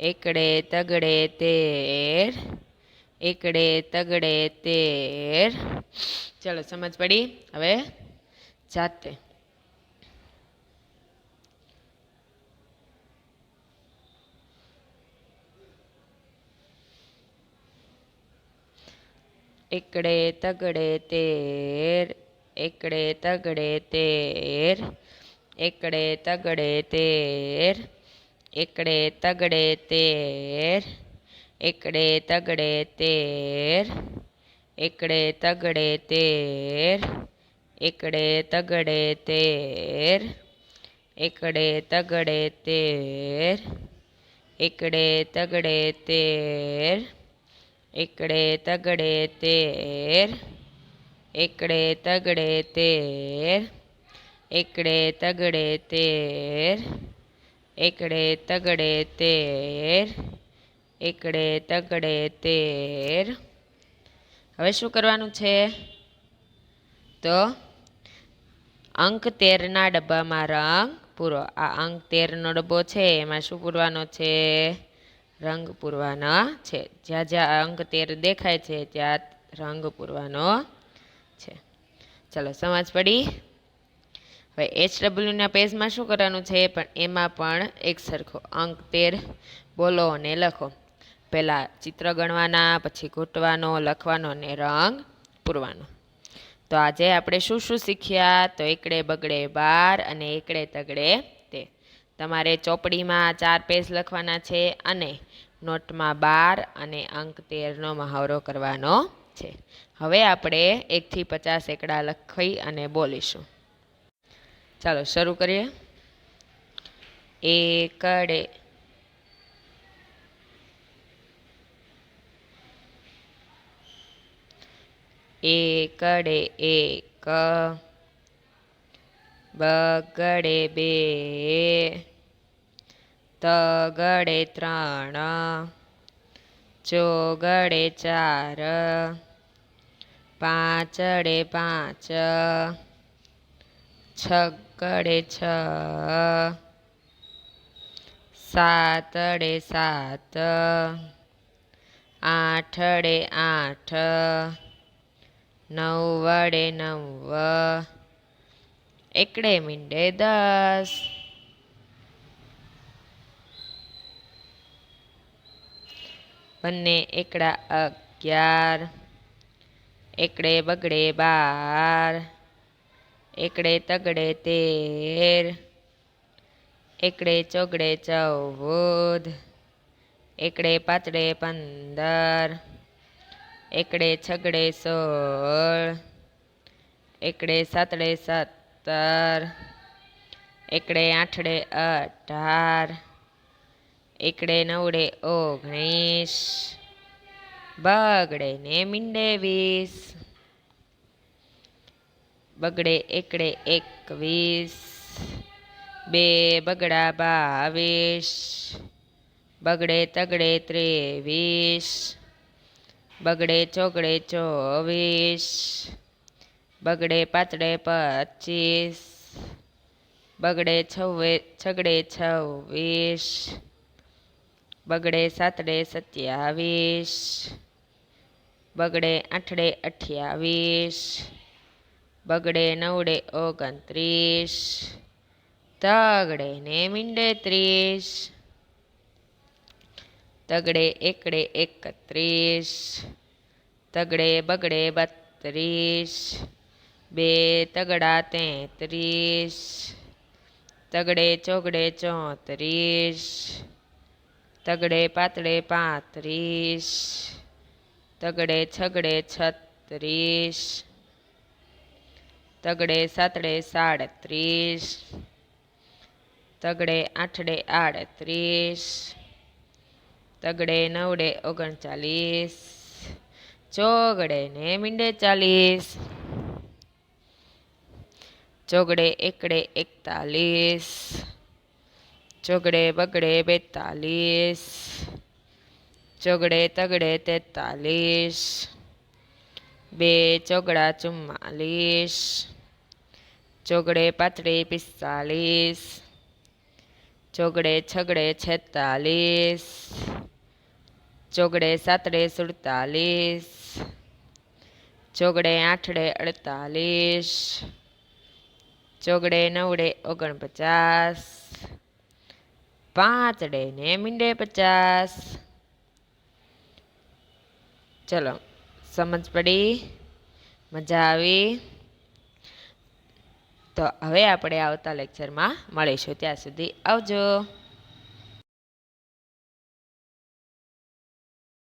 એકડે તગડે તેર, એકડે તગડે તેર. ચલો સમજ પડી. હવે જાતે એકડે તગડે તેર, એકડે તગડે તેર, એકડે તગડે તેર, એકડે તગડે તેર, એકડે તગડે તેર, એકડે તગડે તેર, એકડે તગડે તેર, એકડે તગડે તેર, એકડે તગડે તેર, એકડે તગડે તેર, એકડે તગડે તેર, એકડે તગડે તેર, એકડે તગડે તેર, એકડે તગડે તેર. હવે શું કરવાનું છે? તો અંક 13ના ડબ્બામાં રંગ પૂરો. આ અંક 13નો ડબ્બો છે એમાં શું પૂરવાનો છે? રંગ પૂરવાનો છે. જ્યાં જ્યાં અંક 13 દેખાય છે ત્યાં રંગ પૂરવાનો છે. ચલો સમજ પડી. હવે HWના પેજમાં શું કરવાનું છે? પણ એમાં પણ એક સરખો અંક 13 બોલો અને લખો. પહેલાં ચિત્ર ગણવાના, પછી ઘૂંટવાનો, લખવાનો અને રંગ પૂરવાનો. તો આજે આપણે શું શું શીખ્યા? તો એકડે બગડે 12 અને એકડે તગડે તે. તમારે ચોપડીમાં 4 પેજ લખવાના છે અને નોટમાં 12 અને અંક 13નો મહાવરો કરવાનો છે. હવે આપણે 1 થી 50 એકડા લખી અને બોલીશું. ચાલો શરૂ કરીએ. એકડે, એકડે 1, બગડે 2, તગડે 3, ચોગડે 4, પાંચડે 5, છગડે 6, સાતડે 7, આઠડે 8, નવડે 9, એકડે મીંડે 10, બંને એકડા 11, એકડે બગડે 12, એકડે તગડે 13, એકડે ચોગડે 14, એકડે પાંચડે 15, એકડે છગડે 16, એકડે સાતડે 17, એકડે આઠડે 18, એકડે નવડે 19, બગડે ને મીંડે 20, બગડે એકડે 21, બે બગડા 22, બગડે તગડે 23, બગડે ચોગડે 24, બગડે પાંચડે 25, બગડે છગડે 26, બગડે સાતડે 27, બગડે આઠડે 28, બગડે નવડે 29, તગડે ને મીંડે 30, તગડે એકડે 31, તગડે બગડે 32, બે તગડા 33, તગડે ચોગડે 34, તગડે પાતળે 35, તગડે છગડે 36, તગડે સાતડે 37, તગડે આઠડે 38, તગડે નવડે 39, ચોગડે ને મીંડે 40, ચોગડે એકડે 41, ચોગડે બગડે 42, ચોગડે તગડે 43, બે ચોગડા 44, ચોગડે પાતળે 45, ચોગડે છગડે 46, ચોગડે સાતડે 47, ચોગડે આઠડે 48, ચોગડે નવડે 49, પાંચડે ને મીંડે 50. ચલો, સમજ પડી? મજા આવી? તો હવે આપણે આવતા લેક્ચરમાં મળીશું. ત્યાં સુધી આવજો.